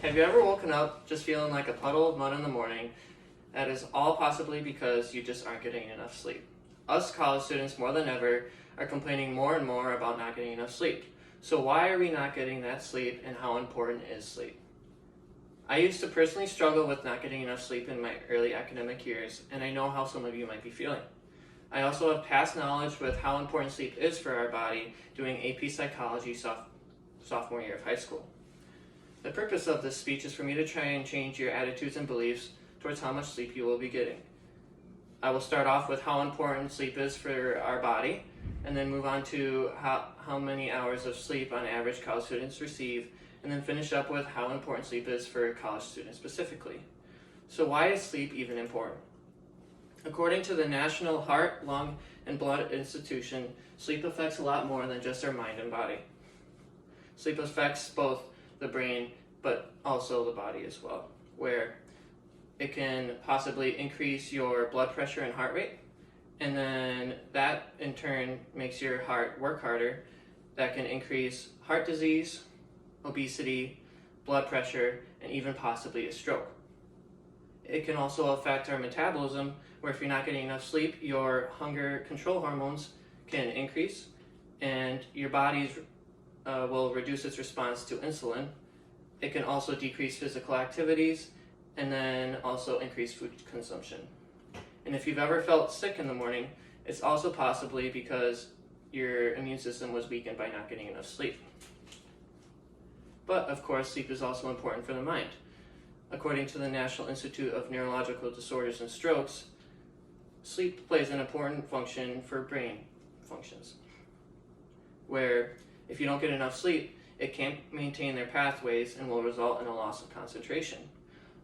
Have you ever woken up just feeling like a puddle of mud in the morning? That is all possibly because you just aren't getting enough sleep. Us college students, more than ever, are complaining more and more about not getting enough sleep. So why are we not getting that sleep, and how important is sleep? I used to personally struggle with not getting enough sleep in my early academic years, and I know how some of you might be feeling. I also have past knowledge with how important sleep is for our body doing AP Psychology sophomore year of high school. The purpose of this speech is for me to try and change your attitudes and beliefs towards how much sleep you will be getting. I will start off with how important sleep is for our body, and then move on to how many hours of sleep on average college students receive, and then finish up with how important sleep is for college students specifically. So why is sleep even important? According to the National Heart, Lung, and Blood Institution, sleep affects a lot more than just our mind and body. Sleep affects both the brain, but also the body as well, where it can possibly increase your blood pressure and heart rate, and then that in turn makes your heart work harder. That can increase heart disease, obesity, blood pressure, and even possibly a stroke. It can also affect our metabolism, where if you're not getting enough sleep, your hunger control hormones can increase, and your body will reduce its response to insulin. It can also decrease physical activities, and then also increase food consumption. And if you've ever felt sick in the morning, it's also possibly because your immune system was weakened by not getting enough sleep. But of course, sleep is also important for the mind. According to the National Institute of Neurological Disorders and Strokes, sleep plays an important function for brain functions, where if you don't get enough sleep, it can't maintain their pathways and will result in a loss of concentration.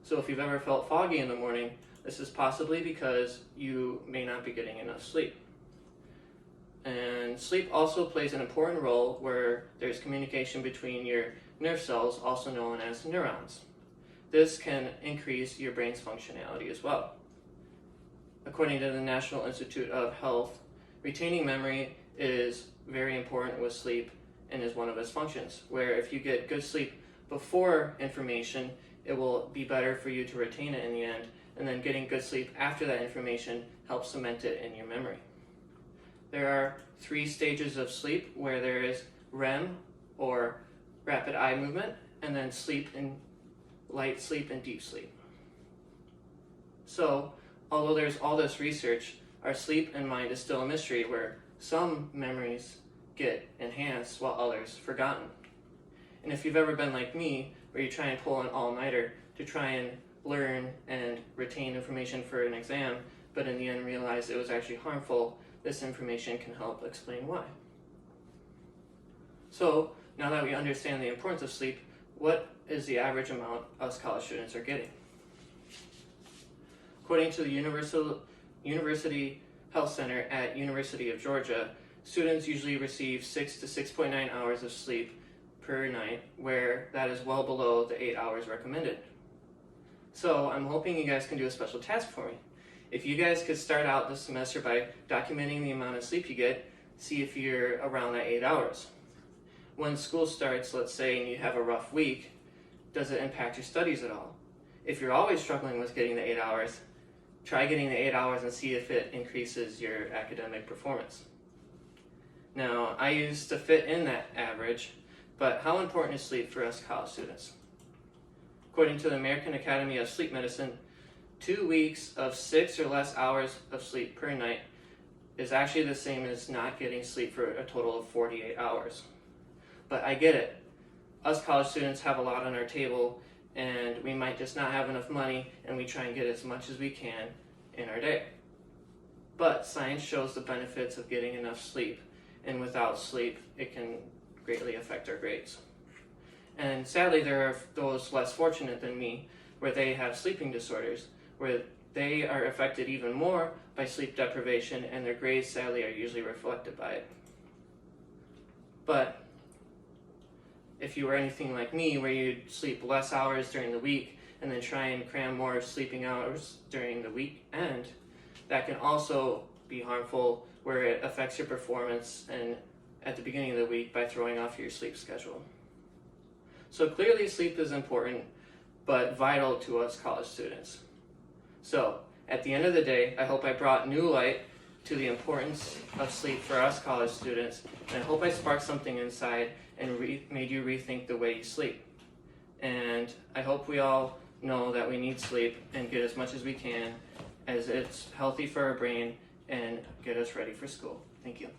So if you've ever felt foggy in the morning, this is possibly because you may not be getting enough sleep. And sleep also plays an important role where there's communication between your nerve cells, also known as neurons. This can increase your brain's functionality as well. According to the National Institute of Health, retaining memory is very important with sleep and is one of its functions, where if you get good sleep before information, it will be better for you to retain it in the end, and then getting good sleep after that information helps cement it in your memory. There are 3 stages of sleep, where there is REM, or rapid eye movement, and then sleep and light sleep and deep sleep. So, although there's all this research, our sleep and mind is still a mystery, where some memories get enhanced while others forgotten. And if you've ever been like me, where you try and pull an all-nighter to try and learn and retain information for an exam, but in the end realize it was actually harmful, this information can help explain why. So, now that we understand the importance of sleep, what is the average amount us college students are getting? According to the University Health Center at University of Georgia, students usually receive 6 to 6.9 hours of sleep per night, where that is well below the 8 hours recommended. So I'm hoping you guys can do a special task for me. If you guys could start out this semester by documenting the amount of sleep you get, see if you're around that 8 hours. When school starts, let's say, and you have a rough week, does it impact your studies at all? If you're always struggling with getting the 8 hours, try getting the 8 hours and see if it increases your academic performance. Now, I used to fit in that average, but how important is sleep for us college students? According to the American Academy of Sleep Medicine, 2 weeks of 6 or less hours of sleep per night is actually the same as not getting sleep for a total of 48 hours. But I get it. Us college students have a lot on our table, and we might just not have enough money, and we try and get as much as we can in our day. But science shows the benefits of getting enough sleep, and without sleep, it can greatly affect our grades. And sadly, there are those less fortunate than me, where they have sleeping disorders, where they are affected even more by sleep deprivation, and their grades sadly are usually reflected by it. But if you were anything like me, where you sleep less hours during the week and then try and cram more sleeping hours during the weekend, that can also be harmful, where it affects your performance and at the beginning of the week by throwing off your sleep schedule. So clearly sleep is important, but vital to us college students. So, at the end of the day, I hope I brought new light to the importance of sleep for us college students, and I hope I sparked something inside and made you rethink the way you sleep. And I hope we all know that we need sleep and get as much as we can, as it's healthy for our brain and get us ready for school. Thank you.